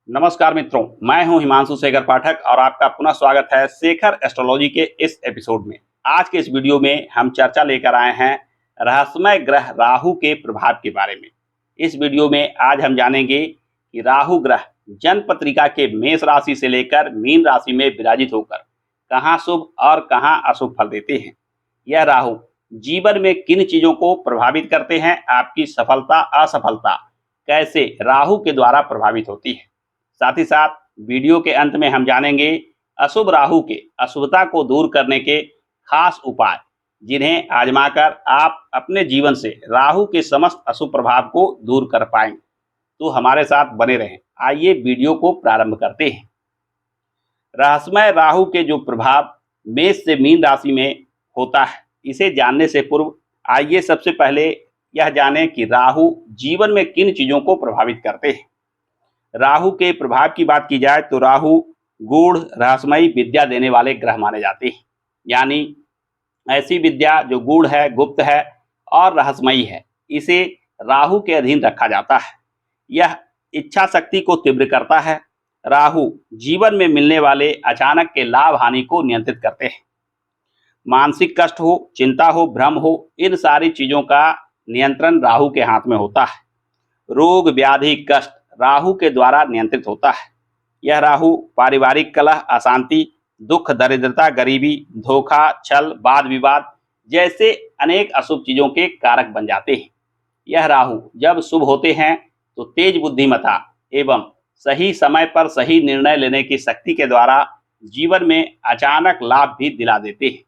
नमस्कार मित्रों, मैं हूं हिमांशु शेखर पाठक और आपका पुनः स्वागत है शेखर एस्ट्रोलॉजी के इस एपिसोड में। आज के इस वीडियो में हम चर्चा लेकर आए हैं रहस्यमय ग्रह राहु के प्रभाव के बारे में। इस वीडियो में आज हम जानेंगे कि राहु ग्रह जन्म पत्रिका के मेष राशि से लेकर मीन राशि में विराजित होकर कहाँ शुभ और कहाँ अशुभ फल देते हैं। यह राहु जीवन में किन चीजों को प्रभावित करते हैं, आपकी सफलता असफलता कैसे राहु के द्वारा प्रभावित होती है। साथ ही साथ वीडियो के अंत में हम जानेंगे अशुभ राहु के अशुभता को दूर करने के खास उपाय, जिन्हें आजमाकर आप अपने जीवन से राहु के समस्त अशुभ प्रभाव को दूर कर पाएंगे। तो हमारे साथ बने रहें। आइए वीडियो को प्रारंभ करते हैं। रहस्यमय राहु के जो प्रभाव मेष से मीन राशि में होता है, इसे जानने से पूर्व आइए सबसे पहले यह जानें कि राहु जीवन में किन चीजों को प्रभावित करते हैं। राहु के प्रभाव की बात की जाए तो राहु गूढ़ रहस्यमयी विद्या देने वाले ग्रह माने जाते हैं, यानी ऐसी विद्या जो गूढ़ है, गुप्त है और रहस्यमयी है, इसे राहु के अधीन रखा जाता है। यह इच्छा शक्ति को तीव्र करता है। राहु जीवन में मिलने वाले अचानक के लाभ हानि को नियंत्रित करते हैं। मानसिक कष्ट हो, चिंता हो, भ्रम हो, इन सारी चीजों का नियंत्रण राहु के हाथ में होता है। रोग व्याधि कष्ट राहु के द्वारा नियंत्रित होता है। यह राहु पारिवारिक कलह, अशांति, दुख, दरिद्रता, गरीबी, धोखा, छल, वाद विवाद जैसे अनेक अशुभ चीजों के कारक बन जाते हैं। यह राहु जब शुभ होते हैं तो तेज बुद्धिमता एवं सही समय पर सही निर्णय लेने की शक्ति के द्वारा जीवन में अचानक लाभ भी दिला देते हैं।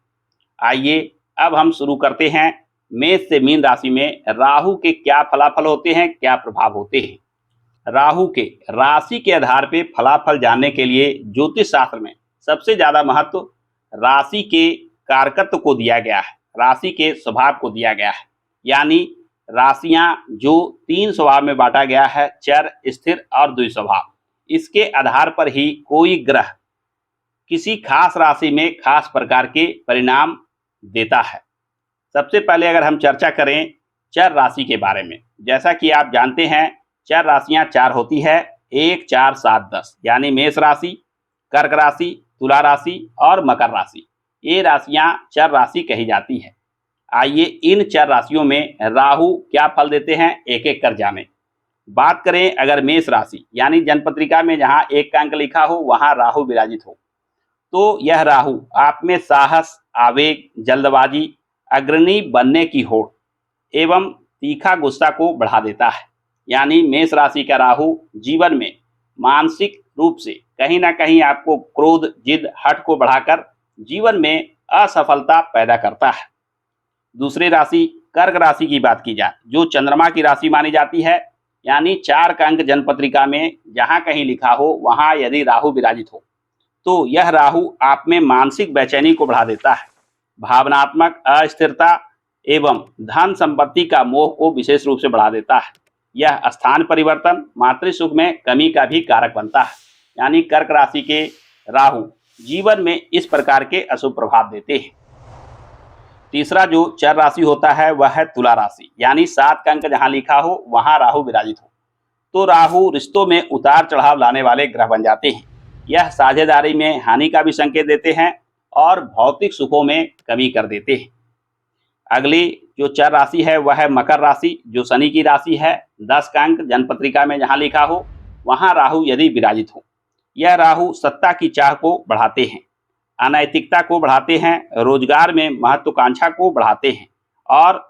आइए अब हम शुरू करते हैं मेष से मीन राशि में राहु के क्या फलाफल होते हैं, क्या प्रभाव होते हैं। राहु के राशि के आधार पर फलाफल जानने के लिए ज्योतिष शास्त्र में सबसे ज्यादा महत्व राशि के कारकत्व को दिया गया है, राशि के स्वभाव को दिया गया है। यानी राशियां जो 3 स्वभाव में बांटा गया है, चर, स्थिर और द्विस्वभाव, इसके आधार पर ही कोई ग्रह किसी खास राशि में खास प्रकार के परिणाम देता है। सबसे पहले अगर हम चर्चा करें चर राशि के बारे में, जैसा कि आप जानते हैं चर राशियां 4 होती है, 1, 4, 7, 10, यानी मेष राशि, कर्क राशि, तुला राशि और मकर राशि। ये राशियां चर राशि कही जाती है। आइए इन चर राशियों में राहु क्या फल देते हैं एक एक कर जाने। बात करें अगर मेष राशि यानी जन्मपत्रिका में जहां 1 का अंक लिखा हो वहां राहु विराजित हो, तो यह राहु आप में साहस, आवेग, जल्दबाजी, अग्रणी बनने की होड़ एवं तीखा गुस्सा को बढ़ा देता है। यानी मेष राशि का राहु जीवन में मानसिक रूप से कहीं ना कहीं आपको क्रोध, जिद, हठ को बढ़ाकर जीवन में असफलता पैदा करता है। दूसरी राशि कर्क राशि की बात की जाए, जो चंद्रमा की राशि मानी जाती है, यानी 4 का अंक जन्मपत्रिका में जहां कहीं लिखा हो वहां यदि राहु विराजित हो तो यह राहु आप में मानसिक बेचैनी को बढ़ा देता है। भावनात्मक अस्थिरता एवं धन संपत्ति का मोह को विशेष रूप से बढ़ा देता है। यह स्थान परिवर्तन, मातृसुख में कमी का भी कारक बनता है। यानी कर्क राशि के राहु जीवन में इस प्रकार के अशुभ प्रभाव देते हैं। तीसरा जो चर राशि होता है वह है तुला राशि, यानी 7 का अंक जहां लिखा हो वहां राहु विराजित हो तो राहु रिश्तों में उतार चढ़ाव लाने वाले ग्रह बन जाते हैं। यह साझेदारी में हानि का भी संकेत देते हैं और भौतिक सुखों में कमी कर देते हैं। अगली जो चर राशि है वह है मकर राशि, जो शनि की राशि है। 10 का अंक जन्मपत्रिका में जहां लिखा हो वहां राहु यदि विराजित हो, यह राहु सत्ता की चाह को बढ़ाते हैं, अनैतिकता को बढ़ाते हैं, रोजगार में महत्वाकांक्षा को बढ़ाते हैं और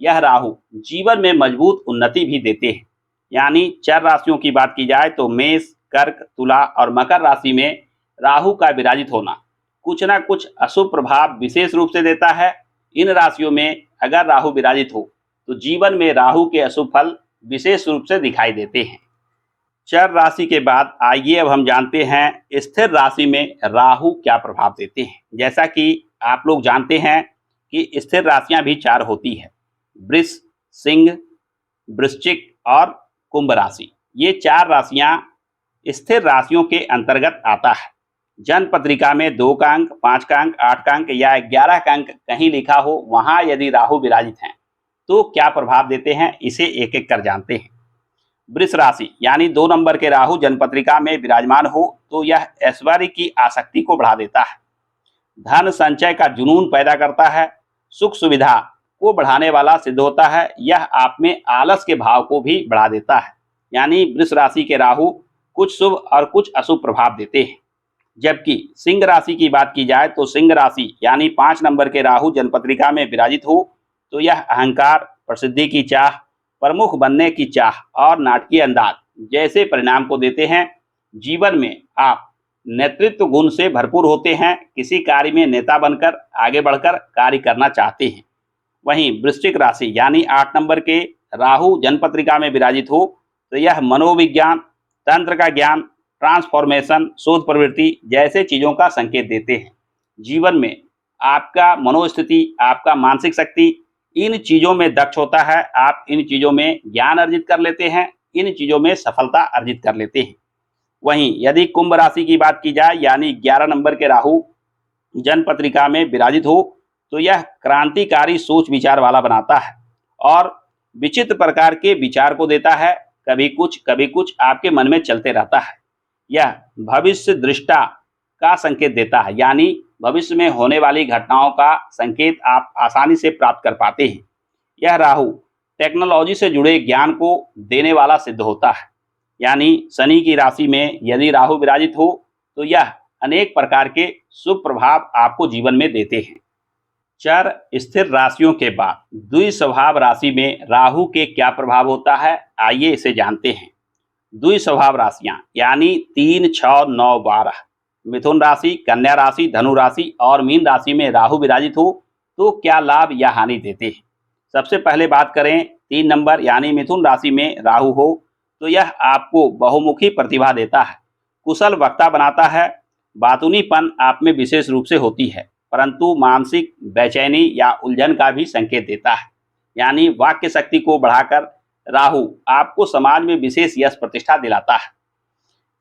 यह राहु जीवन में मजबूत उन्नति भी देते हैं। यानी चर राशियों की बात की जाए तो मेष, कर्क, तुला और मकर राशि में राहु का विराजित होना कुछ ना कुछ अशुभ प्रभाव विशेष रूप से देता है। इन राशियों में अगर राहु विराजित हो तो जीवन में राहु के अशुभ फल विशेष रूप से दिखाई देते हैं। चर राशि के बाद आइए अब हम जानते हैं स्थिर राशि में राहु क्या प्रभाव देते हैं। जैसा कि आप लोग जानते हैं कि स्थिर राशियां भी 4 होती है, वृष, सिंह, वृश्चिक और कुंभ राशि। ये 4 राशियां स्थिर राशियों के अंतर्गत आता है। जन्म पत्रिका में 2 का अंक, 5 का अंक, 8 का अंक या 11 का अंक कहीं लिखा हो वहां यदि राहु विराजित हैं तो क्या प्रभाव देते हैं, इसे एक एक कर जानते हैं। वृष राशि यानी 2 नंबर के राहु जन्मपत्रिका में विराजमान हो तो यह ऐश्वर्य की आसक्ति को बढ़ा देता है, धन संचय का जुनून पैदा करता है, सुख सुविधा को बढ़ाने वाला सिद्ध होता है। यह आप में आलस के भाव को भी बढ़ा देता है। यानी वृष राशि के राहु कुछ शुभ और कुछ अशुभ प्रभाव देते हैं। जबकि सिंह राशि की बात की जाए तो सिंह राशि यानी 5 नंबर के राहु जन्मपत्रिका में विराजित हो तो यह अहंकार, प्रसिद्धि की चाह, प्रमुख बनने की चाह और नाटकीय अंदाज जैसे परिणाम को देते हैं। जीवन में आप नेतृत्व गुण से भरपूर होते हैं, किसी कार्य में नेता बनकर आगे बढ़कर कार्य करना चाहते हैं। वहीं वृश्चिक राशि यानी 8 नंबर के राहु जन्मपत्रिका में विराजित हो तो यह मनोविज्ञान, तंत्र का ज्ञान, ट्रांसफॉर्मेशन, शोध प्रवृत्ति जैसे चीजों का संकेत देते हैं। जीवन में आपका मनोस्थिति, आपका मानसिक शक्ति इन चीजों में दक्ष होता है। आप इन चीजों में ज्ञान अर्जित कर लेते हैं, इन चीजों में सफलता अर्जित कर लेते हैं। वहीं यदि कुंभ राशि की बात की जाए यानी 11 नंबर के राहु जन्मपत्रिका में विराजित हो तो यह क्रांतिकारी सोच विचार वाला बनाता है और विचित्र प्रकार के विचार को देता है। कभी कुछ आपके मन में चलते रहता है। यह भविष्य दृष्टा का संकेत देता है, यानी भविष्य में होने वाली घटनाओं का संकेत आप आसानी से प्राप्त कर पाते हैं। यह राहु टेक्नोलॉजी से जुड़े ज्ञान को देने वाला सिद्ध होता है। यानी शनि की राशि में यदि राहु विराजित हो तो यह अनेक प्रकार के शुभ प्रभाव आपको जीवन में देते हैं। चर स्थिर राशियों के बाद द्विस्वभाव राशि में राहु के क्या प्रभाव होता है, आइए इसे जानते हैं। द्विस्वभाव राशियां यानी 3, 6, 9, 12 मिथुन राशि, कन्या राशि, धनु राशि और मीन राशि में राहु विराजित हो तो क्या लाभ या हानि देते हैं। सबसे पहले बात करें 3 नंबर यानी मिथुन राशि में राहु हो तो यह आपको बहुमुखी प्रतिभा देता है, कुशल वक्ता बनाता है। बातूनीपन आप में विशेष रूप से होती है, परंतु मानसिक बेचैनी या उलझन का भी संकेत देता है। यानी वाक्य शक्ति को बढ़ाकर राहु आपको समाज में विशेष यश प्रतिष्ठा दिलाता है।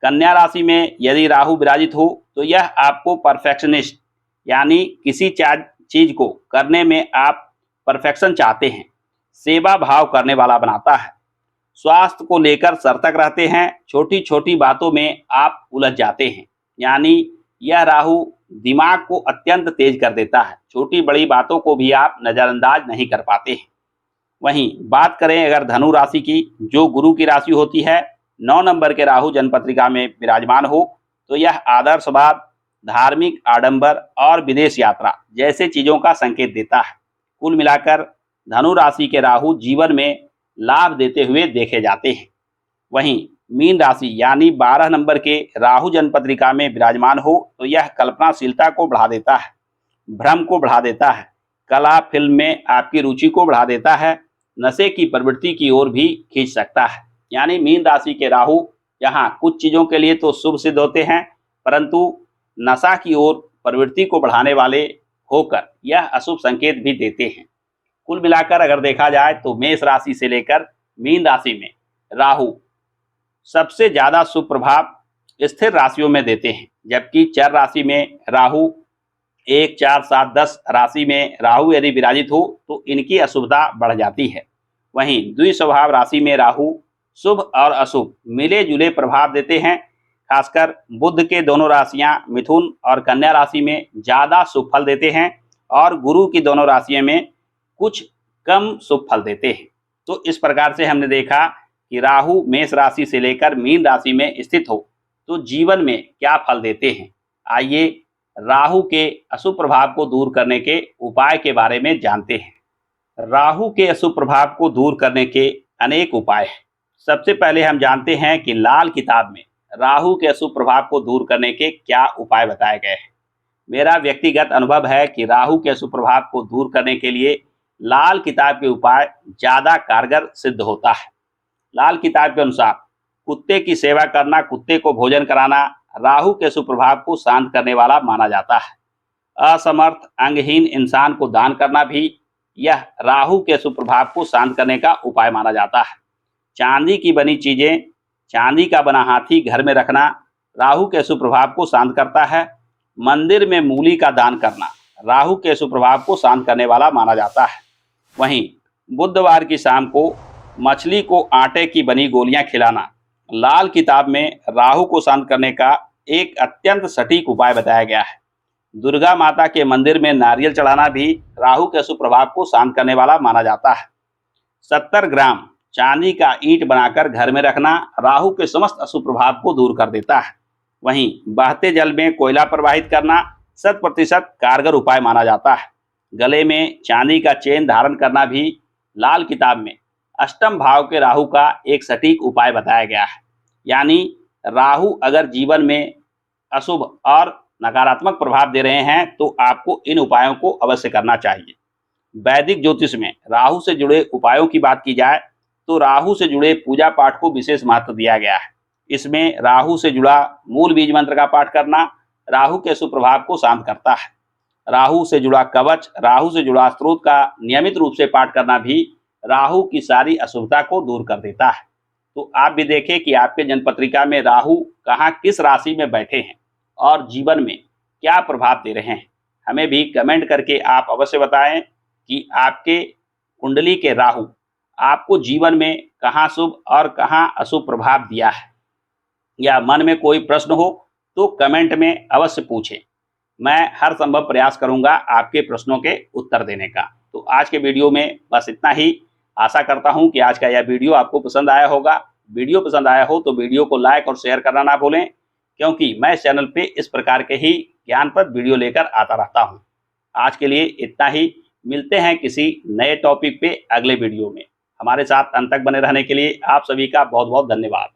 कन्या राशि में यदि राहु विराजित हो तो यह आपको परफेक्शनिस्ट यानी किसी चीज को करने में आप परफेक्शन चाहते हैं, सेवा भाव करने वाला बनाता है। स्वास्थ्य को लेकर सतर्क रहते हैं, छोटी छोटी बातों में आप उलझ जाते हैं। यानी यह राहु दिमाग को अत्यंत तेज कर देता है, छोटी बड़ी बातों को भी आप नज़रअंदाज नहीं कर पाते हैं। वहीं बात करें अगर धनु राशि की, जो गुरु की राशि होती है, 9 नंबर के राहु जन्मपत्रिका में विराजमान हो तो यह आदर्शवाद, धार्मिक आडंबर और विदेश यात्रा जैसे चीजों का संकेत देता है। कुल मिलाकर धनु राशि के राहु जीवन में लाभ देते हुए देखे जाते हैं। वहीं मीन राशि यानी 12 नंबर के राहु जन्मपत्रिका में विराजमान हो तो यह कल्पनाशीलता को बढ़ा देता है, भ्रम को बढ़ा देता है, कला फिल्म में आपकी रुचि को बढ़ा देता है, नशे की प्रवृत्ति की ओर भी खींच सकता है। यानी मीन राशि के राहु यहाँ कुछ चीजों के लिए तो शुभ सिद्ध होते हैं, परंतु नशा की ओर प्रवृत्ति को बढ़ाने वाले होकर यह अशुभ संकेत भी देते हैं। कुल मिलाकर अगर देखा जाए तो मेष राशि से लेकर मीन राशि में राहु सबसे ज्यादा शुभ प्रभाव स्थिर राशियों में देते हैं, जबकि चर राशि में राहु 1, 4, 7, 10 राशि में राहु यदि विराजित हो तो इनकी अशुभता बढ़ जाती है। वहीं द्विस्वभाव राशि में राहु शुभ और अशुभ मिले जुले प्रभाव देते हैं। खासकर बुध के दोनों राशियां मिथुन और कन्या राशि में ज्यादा शुभ फल देते हैं और गुरु की दोनों राशियों में कुछ कम शुभ फल देते हैं। तो इस प्रकार से हमने देखा कि राहु मेष राशि से लेकर मीन राशि में स्थित हो तो जीवन में क्या फल देते हैं। आइए राहु के अशुभ प्रभाव को दूर करने के उपाय के बारे में जानते हैं। राहु के अशुभ प्रभाव को दूर करने के अनेक उपाय हैं। सबसे पहले हम जानते हैं कि लाल किताब में राहु के अशुभ प्रभाव को दूर करने के क्या उपाय बताए गए हैं। मेरा व्यक्तिगत अनुभव है कि राहु के अशुभ प्रभाव को दूर करने के लिए लाल किताब के उपाय ज्यादा कारगर सिद्ध होता है। लाल किताब के अनुसार कुत्ते की सेवा करना, कुत्ते को भोजन कराना राहु के अशुभ प्रभाव को शांत करने वाला माना जाता है। असमर्थ अंगहीन इंसान को दान करना भी यह राहु के अशुभ प्रभाव को शांत करने का उपाय माना जाता है। चांदी की बनी चीजें, चांदी का बना हाथी घर में रखना राहु के अशुभ प्रभाव को शांत करता है। मंदिर में मूली का दान करना राहु के अशुभ प्रभाव को शांत करने वाला माना जाता है। वहीं बुधवार की शाम को मछली को आटे की बनी गोलियां खिलाना लाल किताब में राहु को शांत करने का एक अत्यंत सटीक उपाय बताया गया है। दुर्गा माता के मंदिर में नारियल चढ़ाना भी राहु के अशुभ प्रभाव को शांत करने वाला माना जाता है। 70 ग्राम चांदी का ईंट बनाकर घर में रखना राहु के समस्त अशुभ प्रभाव को दूर कर देता है। वहीं बहते जल में कोयला प्रवाहित करना 100% कारगर उपाय माना जाता है। गले में चांदी का चेन धारण करना भी लाल किताब में अष्टम भाव के राहु का एक सटीक उपाय बताया गया है। यानी राहु अगर जीवन में अशुभ और नकारात्मक प्रभाव दे रहे हैं तो आपको इन उपायों को अवश्य करना चाहिए। वैदिक ज्योतिष में राहु से जुड़े उपायों की बात की जाए तो राहु से जुड़े पूजा पाठ को विशेष महत्व दिया गया है। इसमें राहु से जुड़ा मूल बीज मंत्र का पाठ करना राहु के अशुभ प्रभाव को शांत करता है। राहु से जुड़ा कवच, राहु से जुड़ा स्त्रोत का नियमित रूप से पाठ करना भी राहु की सारी अशुभता को दूर कर देता है। तो आप भी देखें कि आपके जन्मपत्रिका में राहु कहाँ किस राशि में बैठे हैं और जीवन में क्या प्रभाव दे रहे हैं। हमें भी कमेंट करके आप अवश्य बताएं कि आपके कुंडली के राहु आपको जीवन में कहाँ शुभ और कहाँ अशुभ प्रभाव दिया है। या मन में कोई प्रश्न हो तो कमेंट में अवश्य पूछें। मैं हर संभव प्रयास करूंगा आपके प्रश्नों के उत्तर देने का। तो आज के वीडियो में बस इतना ही। आशा करता हूं कि आज का यह वीडियो आपको पसंद आया होगा। वीडियो पसंद आया हो तो वीडियो को लाइक और शेयर करना ना भूलें, क्योंकि मैं इस चैनल पे इस प्रकार के ही ज्ञानप्रद वीडियो लेकर आता रहता हूं। आज के लिए इतना ही। मिलते हैं किसी नए टॉपिक पे अगले वीडियो में। हमारे साथ अंत तक बने रहने के लिए आप सभी का बहुत बहुत धन्यवाद।